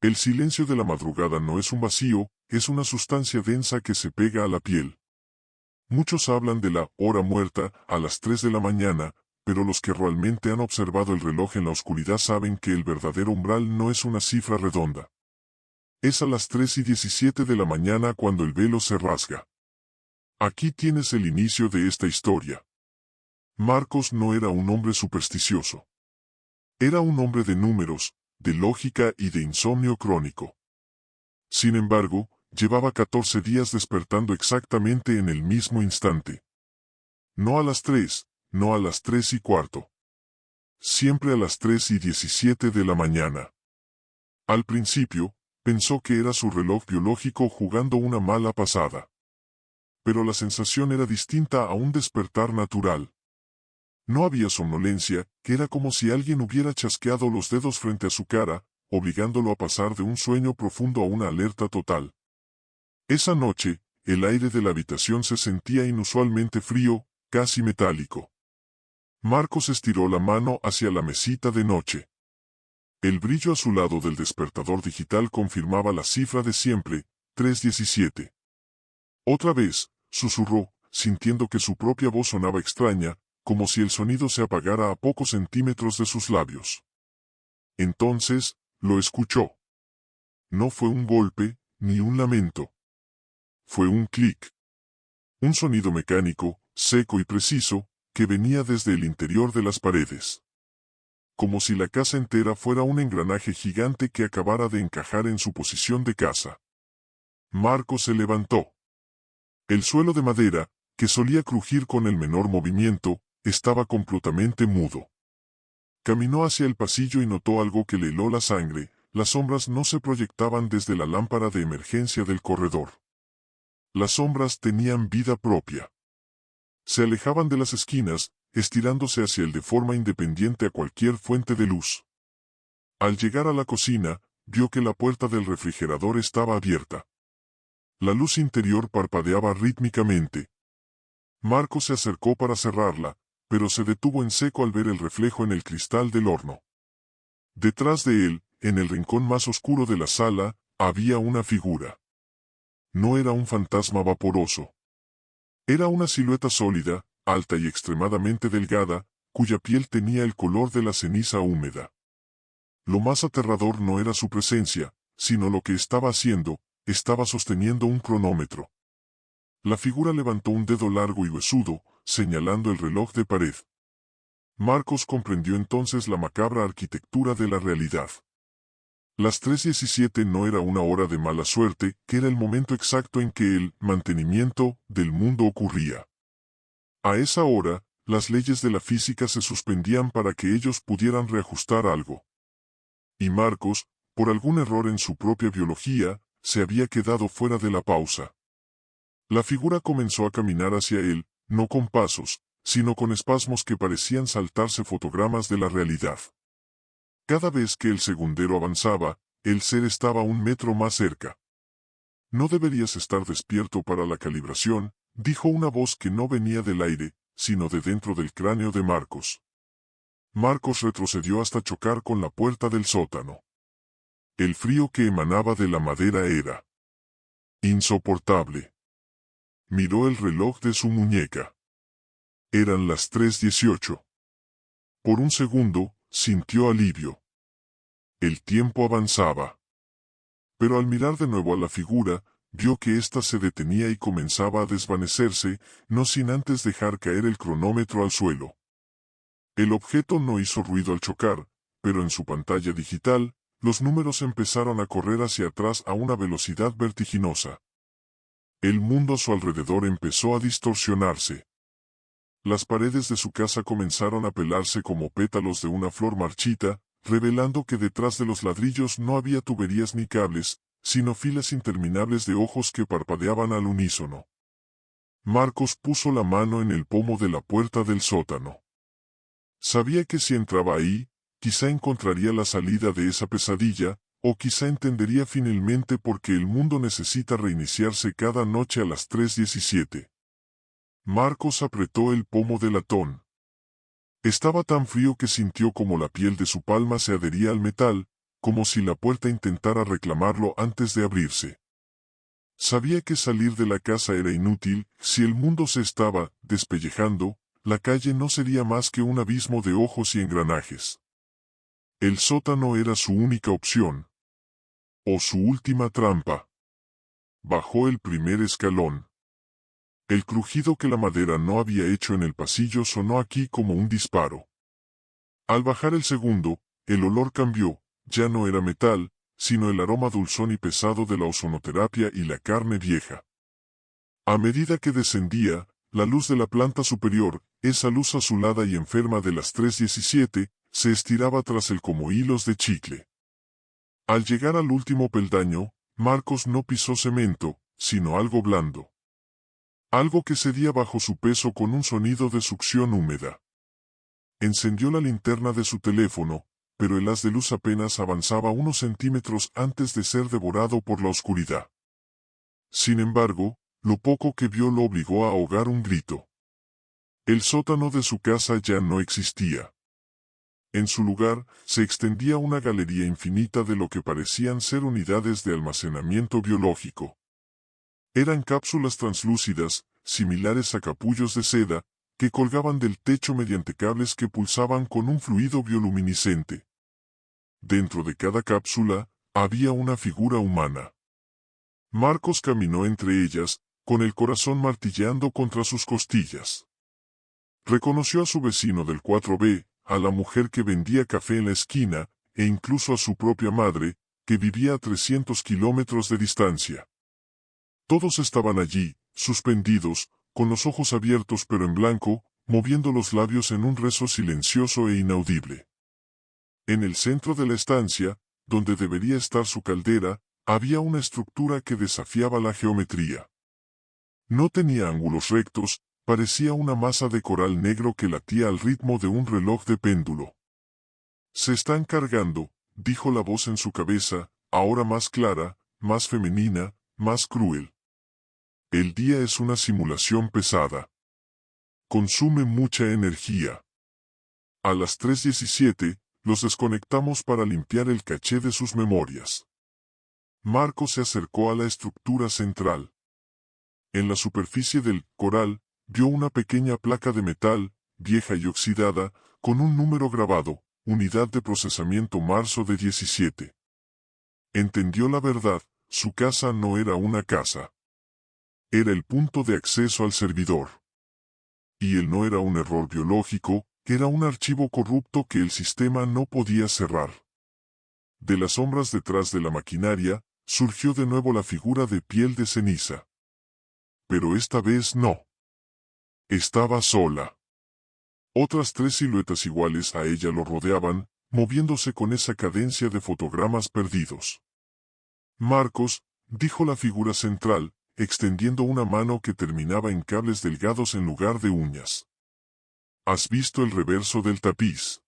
El silencio de la madrugada no es un vacío, es una sustancia densa que se pega a la piel. Muchos hablan de la hora muerta, a las 3 de la mañana, pero los que realmente han observado el reloj en la oscuridad saben que el verdadero umbral no es una cifra redonda. Es a las 3:17 de la mañana cuando el velo se rasga. Aquí tienes el inicio de esta historia. Marcos no era un hombre supersticioso. Era un hombre de números, de lógica y de insomnio crónico. Sin embargo, llevaba 14 días despertando exactamente en el mismo instante. No a las 3, no a las 3:15. Siempre a las 3:17 de la mañana. Al principio, pensó que era su reloj biológico jugando una mala pasada. Pero la sensación era distinta a un despertar natural. No había somnolencia, que era como si alguien hubiera chasqueado los dedos frente a su cara, obligándolo a pasar de un sueño profundo a una alerta total. Esa noche, el aire de la habitación se sentía inusualmente frío, casi metálico. Marcos estiró la mano hacia la mesita de noche. El brillo azulado del despertador digital confirmaba la cifra de siempre, 3:17. Otra vez, susurró, sintiendo que su propia voz sonaba extraña, como si el sonido se apagara a pocos centímetros de sus labios. Entonces, lo escuchó. No fue un golpe, ni un lamento. Fue un clic. Un sonido mecánico, seco y preciso, que venía desde el interior de las paredes. Como si la casa entera fuera un engranaje gigante que acabara de encajar en su posición de casa. Marcos se levantó. El suelo de madera, que solía crujir con el menor movimiento, estaba completamente mudo. Caminó hacia el pasillo y notó algo que le heló la sangre. Las sombras no se proyectaban desde la lámpara de emergencia del corredor. Las sombras tenían vida propia. Se alejaban de las esquinas, estirándose hacia él de forma independiente a cualquier fuente de luz. Al llegar a la cocina, vio que la puerta del refrigerador estaba abierta. La luz interior parpadeaba rítmicamente. Marcos se acercó para cerrarla, pero se detuvo en seco al ver el reflejo en el cristal del horno. Detrás de él, en el rincón más oscuro de la sala, había una figura. No era un fantasma vaporoso. Era una silueta sólida, alta y extremadamente delgada, cuya piel tenía el color de la ceniza húmeda. Lo más aterrador no era su presencia, sino lo que estaba haciendo. Estaba sosteniendo un cronómetro. La figura levantó un dedo largo y huesudo, señalando el reloj de pared. Marcos comprendió entonces la macabra arquitectura de la realidad. Las 3:17 no era una hora de mala suerte, que era el momento exacto en que el mantenimiento del mundo ocurría. A esa hora, las leyes de la física se suspendían para que ellos pudieran reajustar algo. Y Marcos, por algún error en su propia biología, se había quedado fuera de la pausa. La figura comenzó a caminar hacia él, no con pasos, sino con espasmos que parecían saltarse fotogramas de la realidad. Cada vez que el segundero avanzaba, el ser estaba 1 metro más cerca. No deberías estar despierto para la calibración, dijo una voz que no venía del aire, sino de dentro del cráneo de Marcos. Marcos retrocedió hasta chocar con la puerta del sótano. El frío que emanaba de la madera era insoportable. Miró el reloj de su muñeca. Eran las 3:18. Por un segundo, sintió alivio. El tiempo avanzaba. Pero al mirar de nuevo a la figura, vio que ésta se detenía y comenzaba a desvanecerse, no sin antes dejar caer el cronómetro al suelo. El objeto no hizo ruido al chocar, pero en su pantalla digital, los números empezaron a correr hacia atrás a una velocidad vertiginosa. El mundo a su alrededor empezó a distorsionarse. Las paredes de su casa comenzaron a pelarse como pétalos de una flor marchita, revelando que detrás de los ladrillos no había tuberías ni cables, sino filas interminables de ojos que parpadeaban al unísono. Marcos puso la mano en el pomo de la puerta del sótano. Sabía que si entraba ahí, quizá encontraría la salida de esa pesadilla, o quizá entendería finalmente por qué el mundo necesita reiniciarse cada noche a las 3:17. Marcos apretó el pomo de latón. Estaba tan frío que sintió como la piel de su palma se adhería al metal, como si la puerta intentara reclamarlo antes de abrirse. Sabía que salir de la casa era inútil, si el mundo se estaba despellejando, la calle no sería más que un abismo de ojos y engranajes. El sótano era su única opción. O su última trampa. Bajó el primer escalón. El crujido que la madera no había hecho en el pasillo sonó aquí como un disparo. Al bajar el segundo, el olor cambió, ya no era metal, sino el aroma dulzón y pesado de la ozonoterapia y la carne vieja. A medida que descendía, la luz de la planta superior, esa luz azulada y enferma de las 3:17, se estiraba tras él como hilos de chicle. Al llegar al último peldaño, Marcos no pisó cemento, sino algo blando. Algo que cedía bajo su peso con un sonido de succión húmeda. Encendió la linterna de su teléfono, pero el haz de luz apenas avanzaba unos centímetros antes de ser devorado por la oscuridad. Sin embargo, lo poco que vio lo obligó a ahogar un grito. El sótano de su casa ya no existía. En su lugar, se extendía una galería infinita de lo que parecían ser unidades de almacenamiento biológico. Eran cápsulas translúcidas, similares a capullos de seda, que colgaban del techo mediante cables que pulsaban con un fluido bioluminiscente. Dentro de cada cápsula, había una figura humana. Marcos caminó entre ellas, con el corazón martilleando contra sus costillas. Reconoció a su vecino del 4B, a la mujer que vendía café en la esquina, e incluso a su propia madre, que vivía a 300 kilómetros de distancia. Todos estaban allí, suspendidos, con los ojos abiertos pero en blanco, moviendo los labios en un rezo silencioso e inaudible. En el centro de la estancia, donde debería estar su caldera, había una estructura que desafiaba la geometría. No tenía ángulos rectos, parecía una masa de coral negro que latía al ritmo de un reloj de péndulo. «Se están cargando», dijo la voz en su cabeza, ahora más clara, más femenina, más cruel. «El día es una simulación pesada. Consume mucha energía. A las 3:17, los desconectamos para limpiar el caché de sus memorias». Marco se acercó a la estructura central. En la superficie del coral, vio una pequeña placa de metal, vieja y oxidada, con un número grabado, Unidad de Procesamiento marzo de 17. Entendió la verdad, su casa no era una casa. Era el punto de acceso al servidor. Y él no era un error biológico, era un archivo corrupto que el sistema no podía cerrar. De las sombras detrás de la maquinaria, surgió de nuevo la figura de piel de ceniza. Pero esta vez no. Estaba sola. Otras 3 siluetas iguales a ella lo rodeaban, moviéndose con esa cadencia de fotogramas perdidos. «Marcos», dijo la figura central, extendiendo una mano que terminaba en cables delgados en lugar de uñas. «¿Has visto el reverso del tapiz?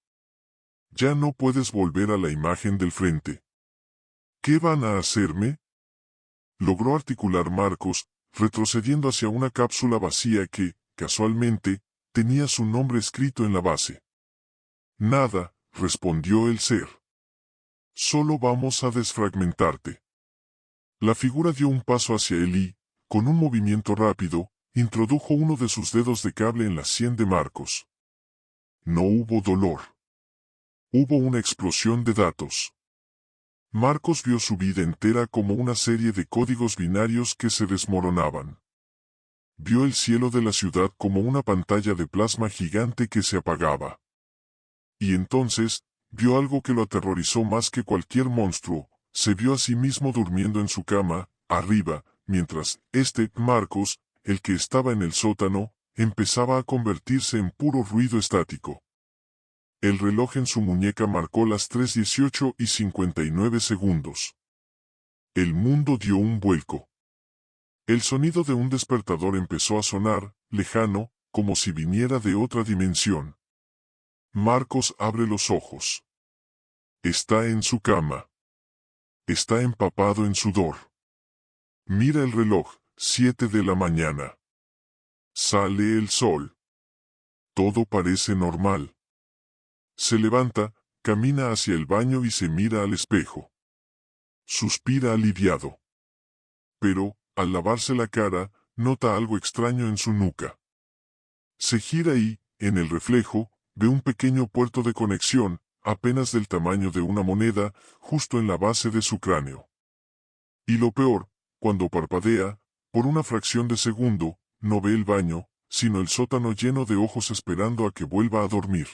Ya no puedes volver a la imagen del frente». «¿Qué van a hacerme?», logró articular Marcos, retrocediendo hacia una cápsula vacía que, casualmente, tenía su nombre escrito en la base. «Nada», respondió el ser. «Solo vamos a desfragmentarte». La figura dio un paso hacia él y, con un movimiento rápido, introdujo uno de sus dedos de cable en la sien de Marcos. No hubo dolor. Hubo una explosión de datos. Marcos vio su vida entera como una serie de códigos binarios que se desmoronaban. Vio el cielo de la ciudad como una pantalla de plasma gigante que se apagaba. Y entonces, vio algo que lo aterrorizó más que cualquier monstruo, se vio a sí mismo durmiendo en su cama, arriba, mientras Marcos, el que estaba en el sótano, empezaba a convertirse en puro ruido estático. El reloj en su muñeca marcó las 3:18 y 59 segundos. El mundo dio un vuelco. El sonido de un despertador empezó a sonar, lejano, como si viniera de otra dimensión. Marcos abre los ojos. Está en su cama. Está empapado en sudor. Mira el reloj, 7 de la mañana. Sale el sol. Todo parece normal. Se levanta, camina hacia el baño y se mira al espejo. Suspira aliviado. Pero, al lavarse la cara, nota algo extraño en su nuca. Se gira y, en el reflejo, ve un pequeño puerto de conexión, apenas del tamaño de una moneda, justo en la base de su cráneo. Y lo peor, cuando parpadea, por una fracción de segundo, no ve el baño, sino el sótano lleno de ojos esperando a que vuelva a dormir.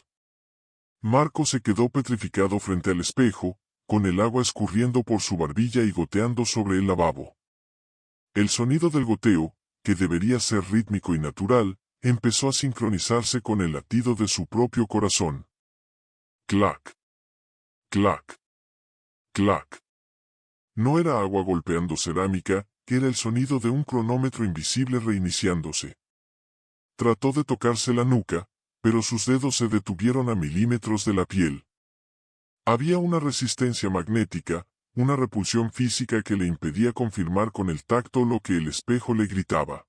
Marco se quedó petrificado frente al espejo, con el agua escurriendo por su barbilla y goteando sobre el lavabo. El sonido del goteo, que debería ser rítmico y natural, empezó a sincronizarse con el latido de su propio corazón. Clac. Clac. Clac. No era agua golpeando cerámica, era el sonido de un cronómetro invisible reiniciándose. Trató de tocarse la nuca, pero sus dedos se detuvieron a milímetros de la piel. Había una resistencia magnética, una repulsión física que le impedía confirmar con el tacto lo que el espejo le gritaba.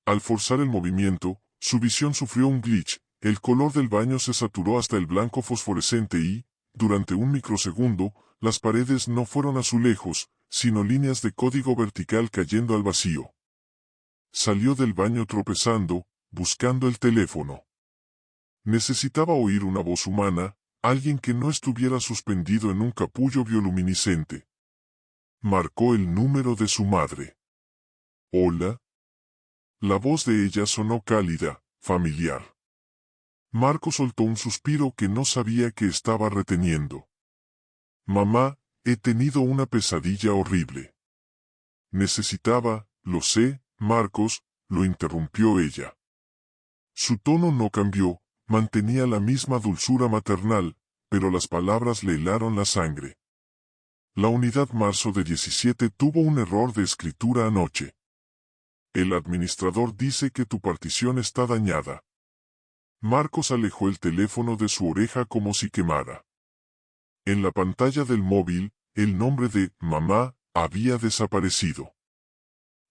Al forzar el movimiento, su visión sufrió un glitch, el color del baño se saturó hasta el blanco fosforescente y, durante un microsegundo, las paredes no fueron azulejos, sino líneas de código vertical cayendo al vacío. Salió del baño tropezando, buscando el teléfono. Necesitaba oír una voz humana, alguien que no estuviera suspendido en un capullo bioluminiscente. Marcó el número de su madre. ¿Hola? La voz de ella sonó cálida, familiar. Marco soltó un suspiro que no sabía que estaba reteniendo. Mamá, he tenido una pesadilla horrible. Necesitaba, lo sé, Marcos, lo interrumpió ella. Su tono no cambió, mantenía la misma dulzura maternal, pero las palabras le helaron la sangre. La unidad marzo de 17 tuvo un error de escritura anoche. El administrador dice que tu partición está dañada. Marcos alejó el teléfono de su oreja como si quemara. En la pantalla del móvil, el nombre de mamá había desaparecido.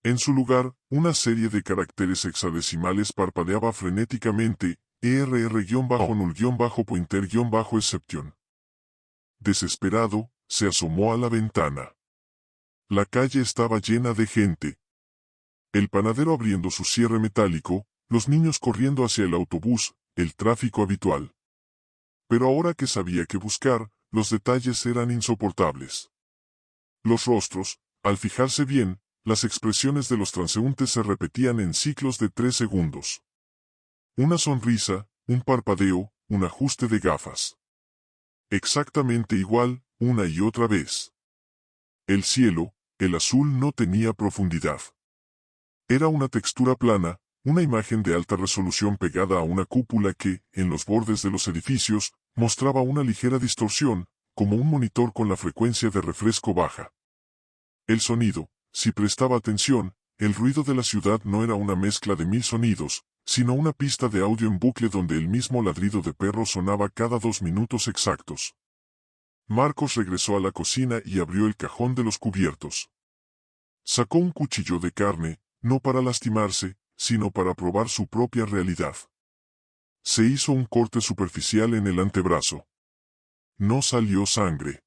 En su lugar, una serie de caracteres hexadecimales parpadeaba frenéticamente, ERR-null-pointer-exception. Desesperado, se asomó a la ventana. La calle estaba llena de gente. El panadero abriendo su cierre metálico, los niños corriendo hacia el autobús, el tráfico habitual. Pero ahora que sabía qué buscar, los detalles eran insoportables. Los rostros, al fijarse bien, las expresiones de los transeúntes se repetían en ciclos de 3 segundos. Una sonrisa, un parpadeo, un ajuste de gafas. Exactamente igual, una y otra vez. El cielo, el azul no tenía profundidad. Era una textura plana, una imagen de alta resolución pegada a una cúpula que, en los bordes de los edificios, mostraba una ligera distorsión, como un monitor con la frecuencia de refresco baja. El sonido, si prestaba atención, el ruido de la ciudad no era una mezcla de 1000 sonidos, sino una pista de audio en bucle donde el mismo ladrido de perro sonaba cada 2 minutos exactos. Marcos regresó a la cocina y abrió el cajón de los cubiertos. Sacó un cuchillo de carne, no para lastimarse, sino para probar su propia realidad. Se hizo un corte superficial en el antebrazo. No salió sangre.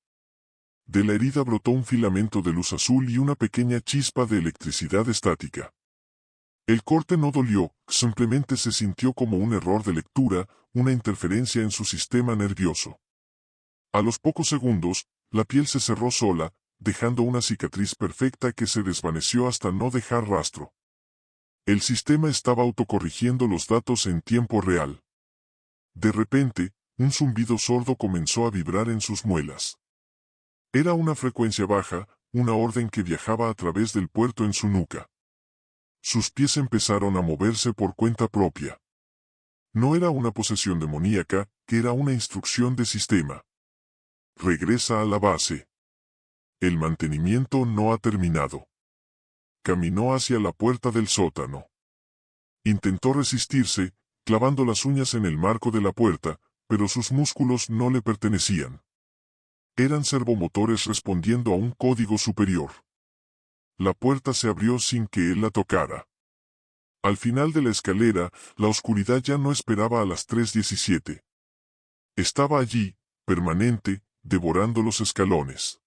De la herida brotó un filamento de luz azul y una pequeña chispa de electricidad estática. El corte no dolió, simplemente se sintió como un error de lectura, una interferencia en su sistema nervioso. A los pocos segundos, la piel se cerró sola, dejando una cicatriz perfecta que se desvaneció hasta no dejar rastro. El sistema estaba autocorrigiendo los datos en tiempo real. De repente, un zumbido sordo comenzó a vibrar en sus muelas. Era una frecuencia baja, una orden que viajaba a través del puerto en su nuca. Sus pies empezaron a moverse por cuenta propia. No era una posesión demoníaca, que era una instrucción de sistema. Regresa a la base. El mantenimiento no ha terminado. Caminó hacia la puerta del sótano. Intentó resistirse, clavando las uñas en el marco de la puerta, pero sus músculos no le pertenecían. Eran servomotores respondiendo a un código superior. La puerta se abrió sin que él la tocara. Al final de la escalera, la oscuridad ya no esperaba a las 3:17. Estaba allí, permanente, devorando los escalones.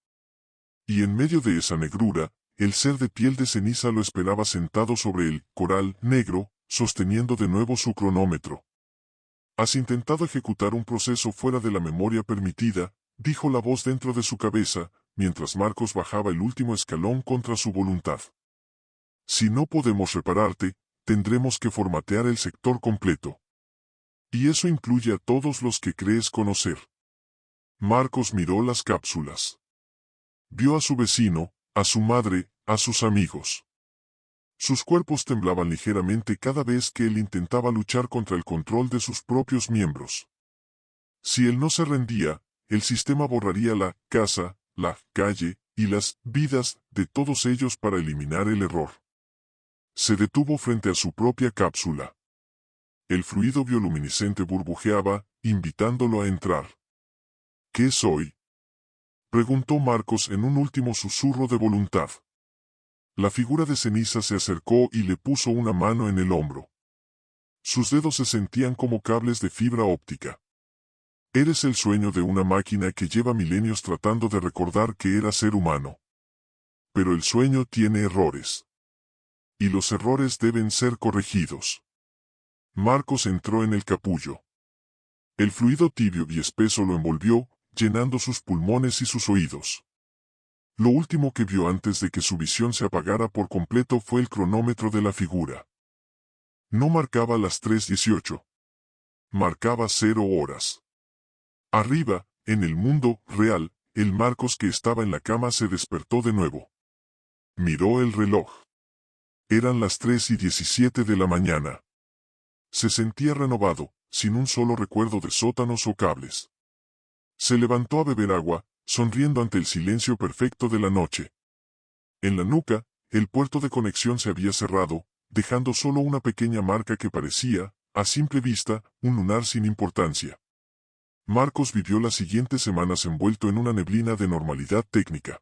Y en medio de esa negrura, el ser de piel de ceniza lo esperaba sentado sobre el coral negro, sosteniendo de nuevo su cronómetro. «Has intentado ejecutar un proceso fuera de la memoria permitida», dijo la voz dentro de su cabeza, mientras Marcos bajaba el último escalón contra su voluntad. «Si no podemos repararte, tendremos que formatear el sector completo. Y eso incluye a todos los que crees conocer». Marcos miró las cápsulas. Vio a su vecino, a su madre, a sus amigos. Sus cuerpos temblaban ligeramente cada vez que él intentaba luchar contra el control de sus propios miembros. Si él no se rendía, el sistema borraría la casa, la calle y las vidas de todos ellos para eliminar el error. Se detuvo frente a su propia cápsula. El fluido bioluminiscente burbujeaba, invitándolo a entrar. «¿Qué soy?», preguntó Marcos en un último susurro de voluntad. La figura de ceniza se acercó y le puso una mano en el hombro. Sus dedos se sentían como cables de fibra óptica. «Eres el sueño de una máquina que lleva milenios tratando de recordar que era ser humano. Pero el sueño tiene errores. Y los errores deben ser corregidos». Marcos entró en el capullo. El fluido tibio y espeso lo envolvió, llenando sus pulmones y sus oídos. Lo último que vio antes de que su visión se apagara por completo fue el cronómetro de la figura. No marcaba las 3:18. Marcaba 0 horas. Arriba, en el mundo real, el Marcos que estaba en la cama se despertó de nuevo. Miró el reloj. Eran las 3:17 de la mañana. Se sentía renovado, sin un solo recuerdo de sótanos o cables. Se levantó a beber agua, sonriendo ante el silencio perfecto de la noche. En la nuca, el puerto de conexión se había cerrado, dejando solo una pequeña marca que parecía, a simple vista, un lunar sin importancia. Marcos vivió las siguientes semanas envuelto en una neblina de normalidad técnica.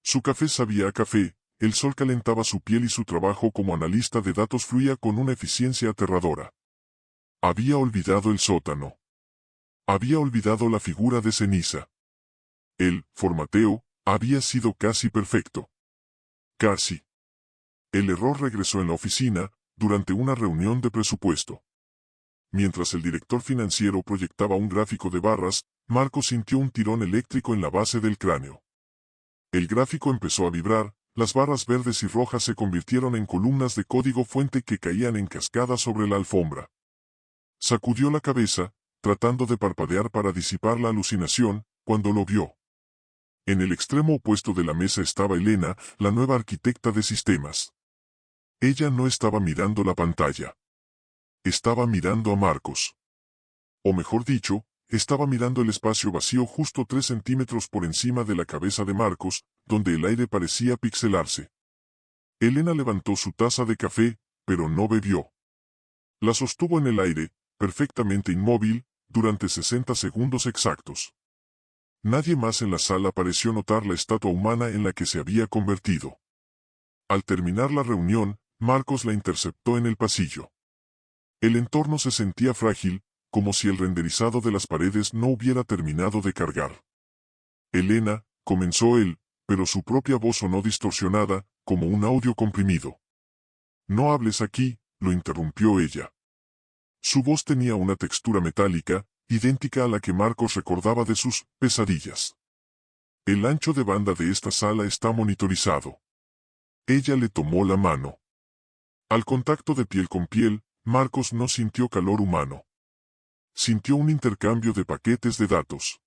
Su café sabía a café, el sol calentaba su piel y su trabajo como analista de datos fluía con una eficiencia aterradora. Había olvidado el sótano. Había olvidado la figura de ceniza. El formateo había sido casi perfecto. Casi. El error regresó en la oficina, durante una reunión de presupuesto. Mientras el director financiero proyectaba un gráfico de barras, Marcos sintió un tirón eléctrico en la base del cráneo. El gráfico empezó a vibrar, las barras verdes y rojas se convirtieron en columnas de código fuente que caían en cascada sobre la alfombra. Sacudió la cabeza, tratando de parpadear para disipar la alucinación, cuando lo vio. En el extremo opuesto de la mesa estaba Elena, la nueva arquitecta de sistemas. Ella no estaba mirando la pantalla. Estaba mirando a Marcos. O mejor dicho, estaba mirando el espacio vacío justo 3 centímetros por encima de la cabeza de Marcos, donde el aire parecía pixelarse. Elena levantó su taza de café, pero no bebió. La sostuvo en el aire, perfectamente inmóvil, durante 60 segundos exactos. Nadie más en la sala pareció notar la estatua humana en la que se había convertido. Al terminar la reunión, Marcos la interceptó en el pasillo. El entorno se sentía frágil, como si el renderizado de las paredes no hubiera terminado de cargar. «Elena», comenzó él, pero su propia voz sonó distorsionada, como un audio comprimido. «No hables aquí», lo interrumpió ella. Su voz tenía una textura metálica, idéntica a la que Marcos recordaba de sus pesadillas. «El ancho de banda de esta sala está monitorizado». Ella le tomó la mano. Al contacto de piel con piel, Marcos no sintió calor humano. Sintió un intercambio de paquetes de datos.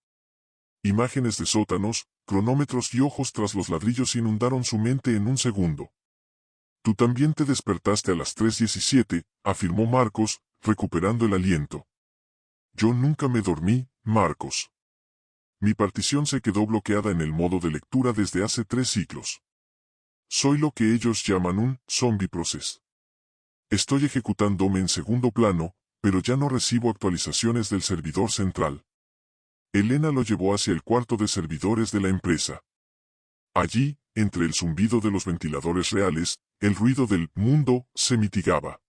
Imágenes de sótanos, cronómetros y ojos tras los ladrillos inundaron su mente en un segundo. «Tú también te despertaste a las 3:17, afirmó Marcos, recuperando el aliento. «Yo nunca me dormí, Marcos. Mi partición se quedó bloqueada en el modo de lectura desde hace 3 ciclos. Soy lo que ellos llaman un zombie process. Estoy ejecutándome en segundo plano, pero ya no recibo actualizaciones del servidor central». Elena lo llevó hacia el cuarto de servidores de la empresa. Allí, entre el zumbido de los ventiladores reales, el ruido del mundo se mitigaba.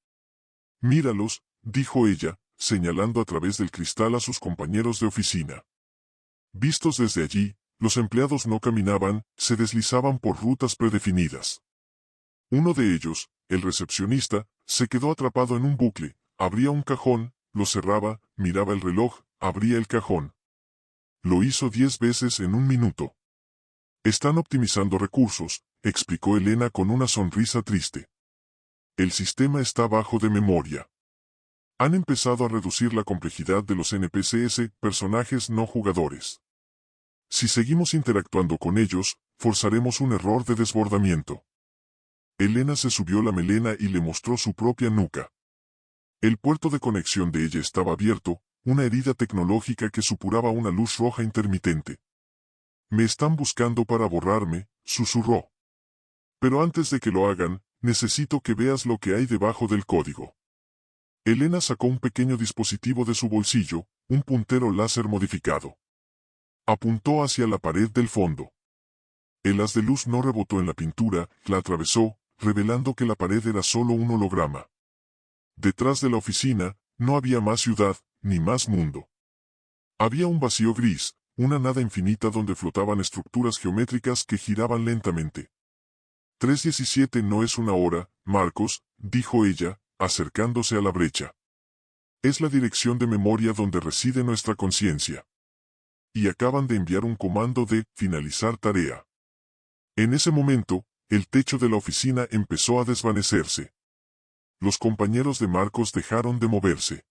«Míralos», dijo ella, señalando a través del cristal a sus compañeros de oficina. Vistos desde allí, los empleados no caminaban, se deslizaban por rutas predefinidas. Uno de ellos, el recepcionista, se quedó atrapado en un bucle, abría un cajón, lo cerraba, miraba el reloj, abría el cajón. Lo hizo 10 veces en un minuto. Están optimizando recursos, explicó Elena con una sonrisa triste. El sistema está bajo de memoria. Han empezado a reducir la complejidad de los NPCs, personajes no jugadores. Si seguimos interactuando con ellos, forzaremos un error de desbordamiento. Elena se subió la melena y le mostró su propia nuca. El puerto de conexión de ella estaba abierto, una herida tecnológica que supuraba una luz roja intermitente. Me están buscando para borrarme, susurró. Pero antes de que lo hagan, necesito que veas lo que hay debajo del código. Elena sacó un pequeño dispositivo de su bolsillo, un puntero láser modificado. Apuntó hacia la pared del fondo. El haz de luz no rebotó en la pintura, la atravesó, revelando que la pared era solo un holograma. Detrás de la oficina, no había más ciudad, ni más mundo. Había un vacío gris, una nada infinita donde flotaban estructuras geométricas que giraban lentamente. 3:17 no es una hora, Marcos, dijo ella, acercándose a la brecha. Es la dirección de memoria donde reside nuestra conciencia. Y acaban de enviar un comando de finalizar tarea. En ese momento, el techo de la oficina empezó a desvanecerse. Los compañeros de Marcos dejaron de moverse.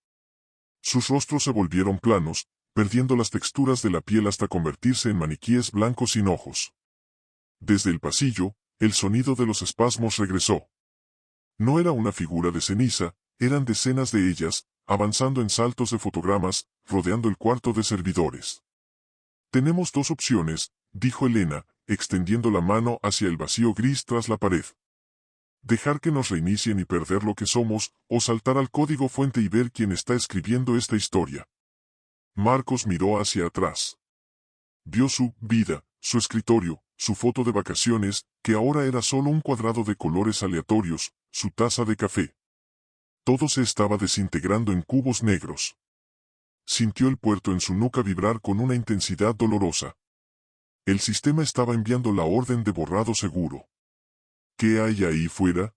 Sus rostros se volvieron planos, perdiendo las texturas de la piel hasta convertirse en maniquíes blancos sin ojos. Desde el pasillo, el sonido de los espasmos regresó. No era una figura de ceniza, eran decenas de ellas, avanzando en saltos de fotogramas, rodeando el cuarto de servidores. Tenemos dos opciones, dijo Elena, extendiendo la mano hacia el vacío gris tras la pared. Dejar que nos reinicien y perder lo que somos, o saltar al código fuente y ver quién está escribiendo esta historia. Marcos miró hacia atrás. Vio su vida, su escritorio, su foto de vacaciones, que ahora era solo un cuadrado de colores aleatorios, su taza de café. Todo se estaba desintegrando en cubos negros. Sintió el puerto en su nuca vibrar con una intensidad dolorosa. El sistema estaba enviando la orden de borrado seguro. ¿Qué hay ahí fuera?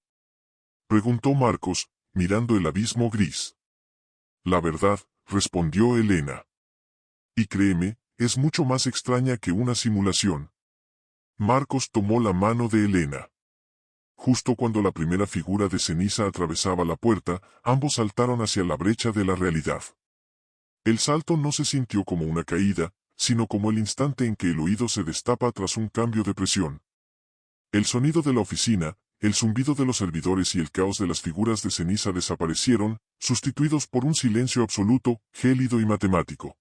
Preguntó Marcos, mirando el abismo gris. La verdad, respondió Elena. Y créeme, es mucho más extraña que una simulación. Marcos tomó la mano de Elena. Justo cuando la primera figura de ceniza atravesaba la puerta, ambos saltaron hacia la brecha de la realidad. El salto no se sintió como una caída, sino como el instante en que el oído se destapa tras un cambio de presión. El sonido de la oficina, el zumbido de los servidores y el caos de las figuras de ceniza desaparecieron, sustituidos por un silencio absoluto, gélido y matemático.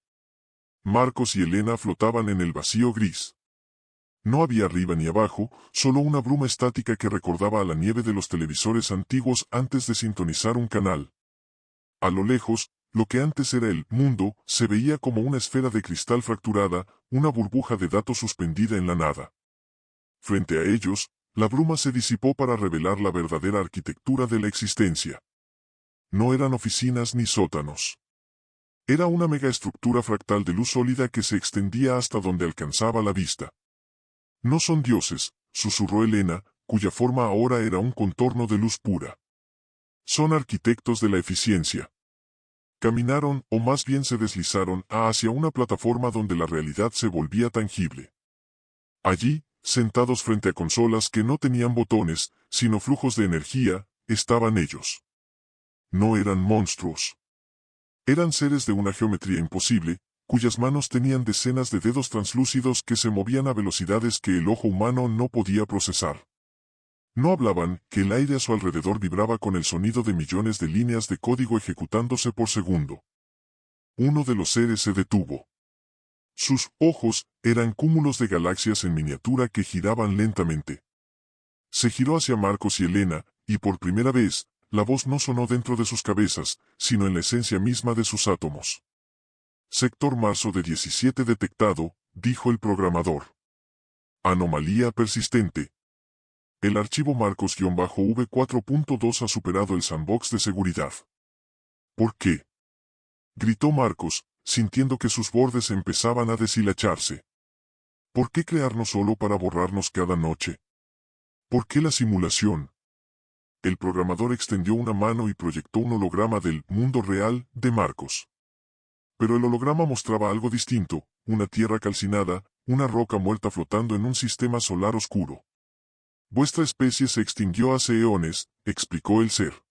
Marcos y Elena flotaban en el vacío gris. No había arriba ni abajo, solo una bruma estática que recordaba a la nieve de los televisores antiguos antes de sintonizar un canal. A lo lejos, lo que antes era el mundo, se veía como una esfera de cristal fracturada, una burbuja de datos suspendida en la nada. Frente a ellos, la bruma se disipó para revelar la verdadera arquitectura de la existencia. No eran oficinas ni sótanos. Era una megaestructura fractal de luz sólida que se extendía hasta donde alcanzaba la vista. No son dioses, susurró Elena, cuya forma ahora era un contorno de luz pura. Son arquitectos de la eficiencia. Caminaron, o más bien se deslizaron, hacia una plataforma donde la realidad se volvía tangible. Allí, sentados frente a consolas que no tenían botones, sino flujos de energía, estaban ellos. No eran monstruos. Eran seres de una geometría imposible, cuyas manos tenían decenas de dedos translúcidos que se movían a velocidades que el ojo humano no podía procesar. No hablaban, que el aire a su alrededor vibraba con el sonido de millones de líneas de código ejecutándose por segundo. Uno de los seres se detuvo. Sus ojos eran cúmulos de galaxias en miniatura que giraban lentamente. Se giró hacia Marcos y Elena, y por primera vez, la voz no sonó dentro de sus cabezas, sino en la esencia misma de sus átomos. Sector marzo de 17 detectado, dijo el programador. Anomalía persistente. El archivo Marcos-V4.2 ha superado el sandbox de seguridad. ¿Por qué? Gritó Marcos, sintiendo que sus bordes empezaban a deshilacharse. ¿Por qué crearnos solo para borrarnos cada noche? ¿Por qué la simulación? El programador extendió una mano y proyectó un holograma del mundo real de Marcos. Pero el holograma mostraba algo distinto, una tierra calcinada, una roca muerta flotando en un sistema solar oscuro. Vuestra especie se extinguió hace eones, explicó el ser.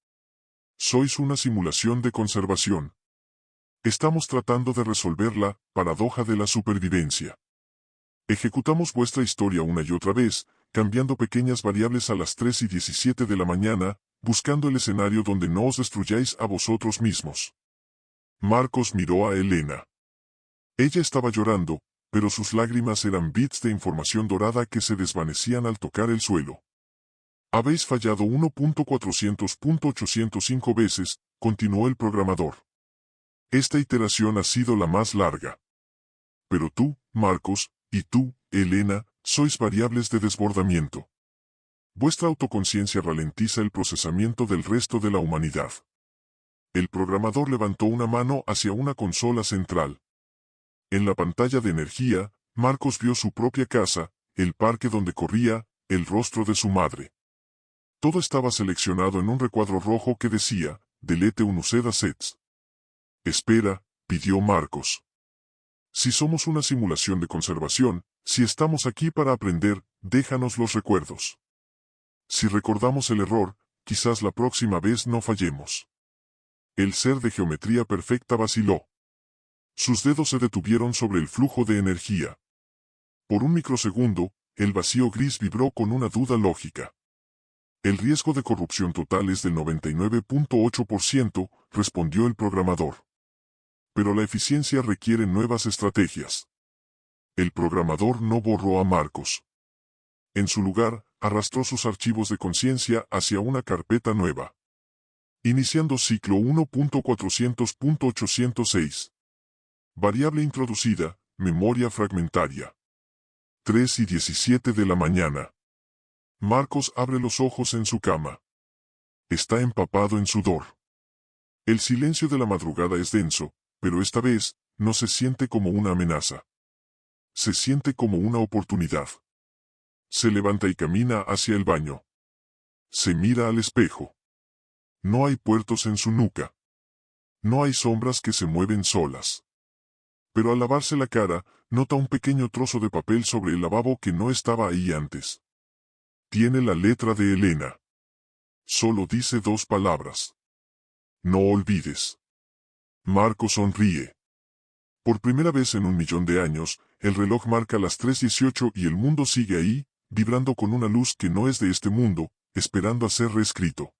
Sois una simulación de conservación. Estamos tratando de resolver la paradoja de la supervivencia. Ejecutamos vuestra historia una y otra vez, cambiando pequeñas variables a las 3:17 de la mañana, buscando el escenario donde no os destruyáis a vosotros mismos. Marcos miró a Elena. Ella estaba llorando, pero sus lágrimas eran bits de información dorada que se desvanecían al tocar el suelo. Habéis fallado 1.400.805 veces, continuó el programador. Esta iteración ha sido la más larga. Pero tú, Marcos, y tú, Elena, sois variables de desbordamiento. Vuestra autoconciencia ralentiza el procesamiento del resto de la humanidad. El programador levantó una mano hacia una consola central. En la pantalla de energía, Marcos vio su propia casa, el parque donde corría, el rostro de su madre. Todo estaba seleccionado en un recuadro rojo que decía, Delete unused assets. Espera, pidió Marcos. Si somos una simulación de conservación, si estamos aquí para aprender, déjanos los recuerdos. Si recordamos el error, quizás la próxima vez no fallemos. El ser de geometría perfecta vaciló. Sus dedos se detuvieron sobre el flujo de energía. Por un microsegundo, el vacío gris vibró con una duda lógica. El riesgo de corrupción total es del 99.8%, respondió el programador. Pero la eficiencia requiere nuevas estrategias. El programador no borró a Marcos. En su lugar, arrastró sus archivos de conciencia hacia una carpeta nueva. Iniciando ciclo 1.400.806. Variable introducida, memoria fragmentaria. 3:17 de la mañana. Marcos abre los ojos en su cama. Está empapado en sudor. El silencio de la madrugada es denso, pero esta vez, no se siente como una amenaza. Se siente como una oportunidad. Se levanta y camina hacia el baño. Se mira al espejo. No hay puertos en su nuca. No hay sombras que se mueven solas. Pero al lavarse la cara, nota un pequeño trozo de papel sobre el lavabo que no estaba ahí antes. Tiene la letra de Elena. Solo dice 2 palabras. No olvides. Marco sonríe. Por primera vez en 1.000.000 de años, el reloj marca las 3:18 y el mundo sigue ahí, vibrando con una luz que no es de este mundo, esperando a ser reescrito.